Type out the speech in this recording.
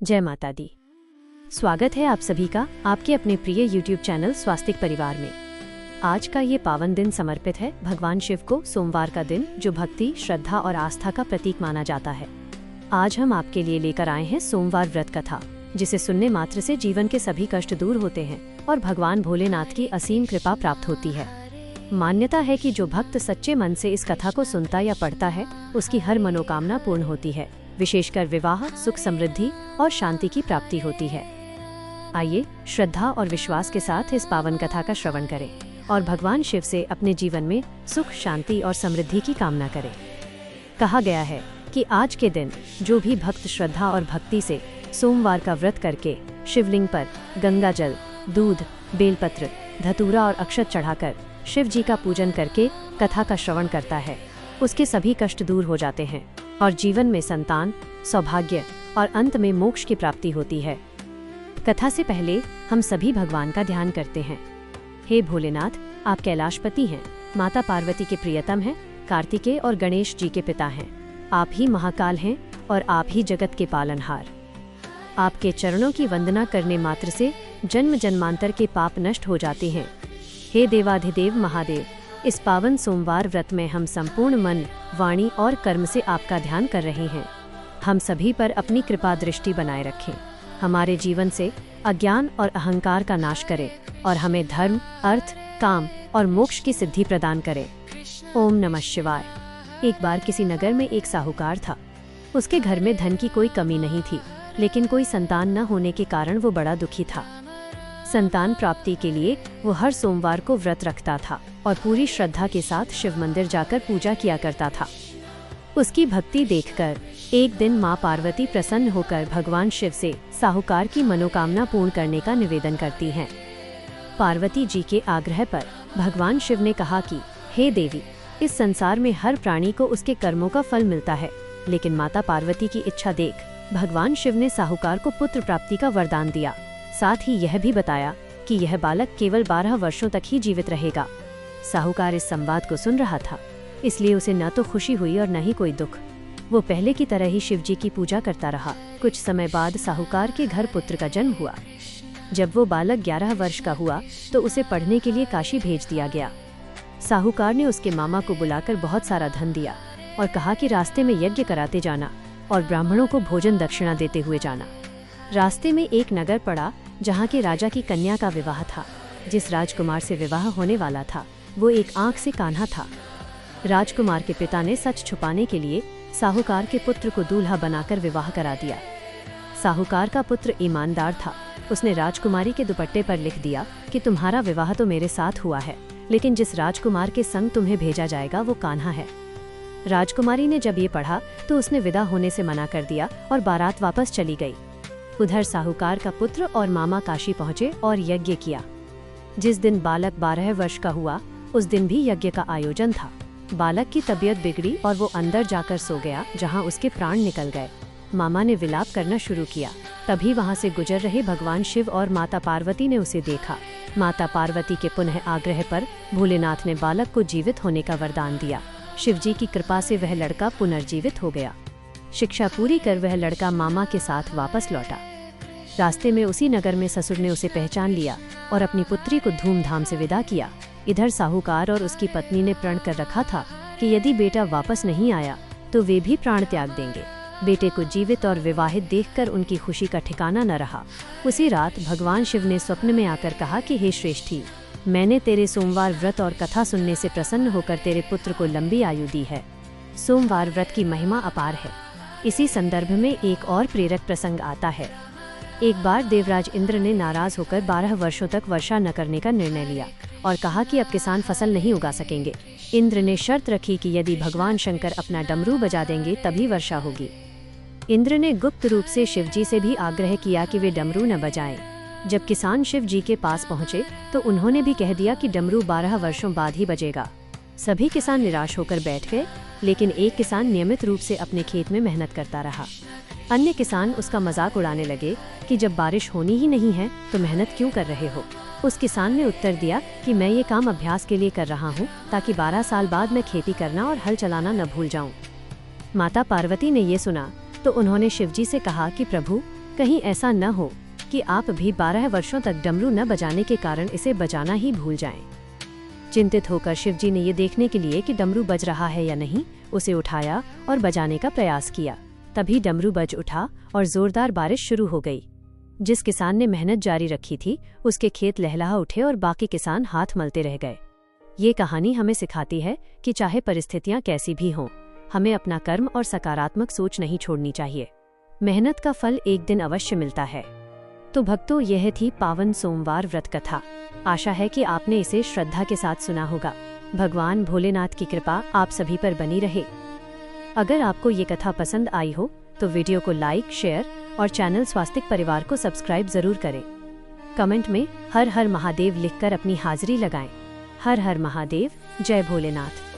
जय माता दी। स्वागत है आप सभी का आपके अपने प्रिय YouTube चैनल स्वास्तिक परिवार में। आज का ये पावन दिन समर्पित है भगवान शिव को, सोमवार का दिन जो भक्ति, श्रद्धा और आस्था का प्रतीक माना जाता है। आज हम आपके लिए लेकर आए हैं सोमवार व्रत कथा, जिसे सुनने मात्र से जीवन के सभी कष्ट दूर होते हैं और भगवान भोलेनाथ की असीम कृपा प्राप्त होती है। मान्यता है कि जो भक्त सच्चे मन से इस कथा को सुनता या पढ़ता है, उसकी हर मनोकामना पूर्ण होती है, विशेषकर विवाह, सुख, समृद्धि और शांति की प्राप्ति होती है। आइए श्रद्धा और विश्वास के साथ इस पावन कथा का श्रवण करें और भगवान शिव से अपने जीवन में सुख, शांति और समृद्धि की कामना करें। कहा गया है कि आज के दिन जो भी भक्त श्रद्धा और भक्ति से सोमवार का व्रत करके शिवलिंग पर गंगा जल, दूध, बेलपत्र, धतूरा और अक्षत चढ़ाकर शिव जी का पूजन करके कथा का श्रवण करता है, उसके सभी कष्ट दूर हो जाते हैं और जीवन में संतान, सौभाग्य और अंत में मोक्ष की प्राप्ति होती है। कथा से पहले हम सभी भगवान का ध्यान करते हैं। हे भोलेनाथ, आप कैलाशपति हैं, माता पार्वती के प्रियतम हैं, कार्तिकेय और गणेश जी के पिता हैं। आप ही महाकाल हैं और आप ही जगत के पालनहार। आपके चरणों की वंदना करने मात्र से जन्म जन्मांतर के पाप नष्ट हो जाते हैं। हे देवाधिदेव महादेव, इस पावन सोमवार व्रत में हम संपूर्ण मन, वाणी और कर्म से आपका ध्यान कर रहे हैं। हम सभी पर अपनी कृपा दृष्टि बनाए रखें, हमारे जीवन से अज्ञान और अहंकार का नाश करें और हमें धर्म, अर्थ, काम और मोक्ष की सिद्धि प्रदान करें। ओम नमः शिवाय। एक बार किसी नगर में एक साहूकार था। उसके घर में धन की कोई कमी नहीं थी, लेकिन कोई संतान न होने के कारण वो बड़ा दुखी था। संतान प्राप्ति के लिए वो हर सोमवार को व्रत रखता था और पूरी श्रद्धा के साथ शिव मंदिर जाकर पूजा किया करता था। उसकी भक्ति देखकर एक दिन माँ पार्वती प्रसन्न होकर भगवान शिव से साहूकार की मनोकामना पूर्ण करने का निवेदन करती हैं। पार्वती जी के आग्रह पर भगवान शिव ने कहा कि हे देवी, इस संसार में हर प्राणी को उसके कर्मों का फल मिलता है, लेकिन माता पार्वती की इच्छा देख भगवान शिव ने साहूकार को पुत्र प्राप्ति का वरदान दिया। साथ ही यह भी बताया कि यह बालक केवल 12 वर्षों तक ही जीवित रहेगा। साहूकार इस संवाद को सुन रहा था, इसलिए उसे न तो खुशी हुई और न ही कोई दुख। वो पहले की तरह ही शिव जी की पूजा करता रहा। कुछ समय बाद साहूकार के घर पुत्र का जन्म हुआ। जब वो बालक 11 वर्ष का हुआ तो उसे पढ़ने के लिए काशी भेज दिया गया। साहूकार ने उसके मामा को बुलाकर बहुत सारा धन दिया और कहा कि रास्ते में यज्ञ कराते जाना और ब्राह्मणों को भोजन दक्षिणा देते हुए जाना। रास्ते में एक नगर पड़ा जहाँ के राजा की कन्या का विवाह था। जिस राजकुमार से विवाह होने वाला था वो एक आंख से कान्हा था। राजकुमार के पिता ने सच छुपाने के लिए साहूकार के पुत्र को दूल्हा बनाकर विवाह करा दिया। साहूकार का पुत्र ईमानदार था। उसने राजकुमारी के दुपट्टे पर लिख दिया कि तुम्हारा विवाह तो मेरे साथ हुआ है, लेकिन जिस राजकुमार के संग तुम्हें भेजा जाएगा वो कान्हा है। राजकुमारी ने जब ये पढ़ा तो उसने विदा होने से मना कर दिया और बारात वापस चली गई। उधर साहूकार का पुत्र और मामा काशी पहुंचे और यज्ञ किया। जिस दिन बालक 12 वर्ष का हुआ उस दिन भी यज्ञ का आयोजन था। बालक की तबीयत बिगड़ी और वो अंदर जाकर सो गया, जहां उसके प्राण निकल गए। मामा ने विलाप करना शुरू किया। तभी वहां से गुजर रहे भगवान शिव और माता पार्वती ने उसे देखा। माता पार्वती के पुनः आग्रह पर भोलेनाथ ने बालक को जीवित होने का वरदान दिया। शिव जी की कृपा से वह लड़का पुनर्जीवित हो गया। शिक्षा पूरी कर वह लड़का मामा के साथ वापस लौटा। रास्ते में उसी नगर में ससुर ने उसे पहचान लिया और अपनी पुत्री को धूमधाम से विदा किया। इधर साहूकार और उसकी पत्नी ने प्रण कर रखा था कि यदि बेटा वापस नहीं आया तो वे भी प्राण त्याग देंगे। बेटे को जीवित और विवाहित देखकर उनकी खुशी का ठिकाना न रहा। उसी रात भगवान शिव ने स्वप्न में आकर कहा कि हे श्रेष्ठी, मैंने तेरे सोमवार व्रत और कथा सुनने से प्रसन्न होकर तेरे पुत्र को लंबी आयु दी है। सोमवार व्रत की महिमा अपार है। इसी संदर्भ में एक और प्रेरक प्रसंग आता है। एक बार देवराज इंद्र ने नाराज होकर 12 वर्षों तक वर्षा न करने का निर्णय लिया और कहा कि अब किसान फसल नहीं उगा सकेंगे। इंद्र ने शर्त रखी कि यदि भगवान शंकर अपना डमरू बजा देंगे तभी वर्षा होगी। इंद्र ने गुप्त रूप से शिव जी से भी आग्रह किया कि वे डमरू न बजाएं। जब किसान शिव जी के पास पहुंचे तो उन्होंने भी कह दिया कि डमरू 12 वर्षों बाद ही बजेगा। सभी किसान निराश होकर बैठ गए, लेकिन एक किसान नियमित रूप से अपने खेत में मेहनत करता रहा। अन्य किसान उसका मजाक उड़ाने लगे कि जब बारिश होनी ही नहीं है तो मेहनत क्यों कर रहे हो। उस किसान ने उत्तर दिया कि मैं ये काम अभ्यास के लिए कर रहा हूँ ताकि 12 साल बाद मैं खेती करना और हल चलाना न भूल जाऊँ। माता पार्वती ने ये सुना तो उन्होंने शिवजी से कहा कि प्रभु, कहीं ऐसा न हो कि आप भी 12 वर्षों तक डमरू न बजाने के कारण इसे बजाना ही भूल जाएं। चिंतित होकर शिवजी ने ये देखने के लिए कि डमरू बज रहा है या नहीं, उसे उठाया और बजाने का प्रयास किया। तभी डमरू बज उठा और जोरदार बारिश शुरू हो गई। जिस किसान ने मेहनत जारी रखी थी उसके खेत लहलहा उठे और बाकी किसान हाथ मलते रह गए। ये कहानी हमें सिखाती है कि चाहे परिस्थितियां कैसी भी हों, हमें अपना कर्म और सकारात्मक सोच नहीं छोड़नी चाहिए। मेहनत का फल एक दिन अवश्य मिलता है। तो भक्तों, यह थी पावन सोमवार व्रत कथा। आशा है कि आपने इसे श्रद्धा के साथ सुना होगा। भगवान भोलेनाथ की कृपा आप सभी पर बनी रहे। अगर आपको ये कथा पसंद आई हो तो वीडियो को लाइक, शेयर और चैनल स्वास्तिक परिवार को सब्सक्राइब जरूर करें। कमेंट में हर हर महादेव लिखकर अपनी हाजिरी लगाएं। हर हर महादेव, जय भोलेनाथ।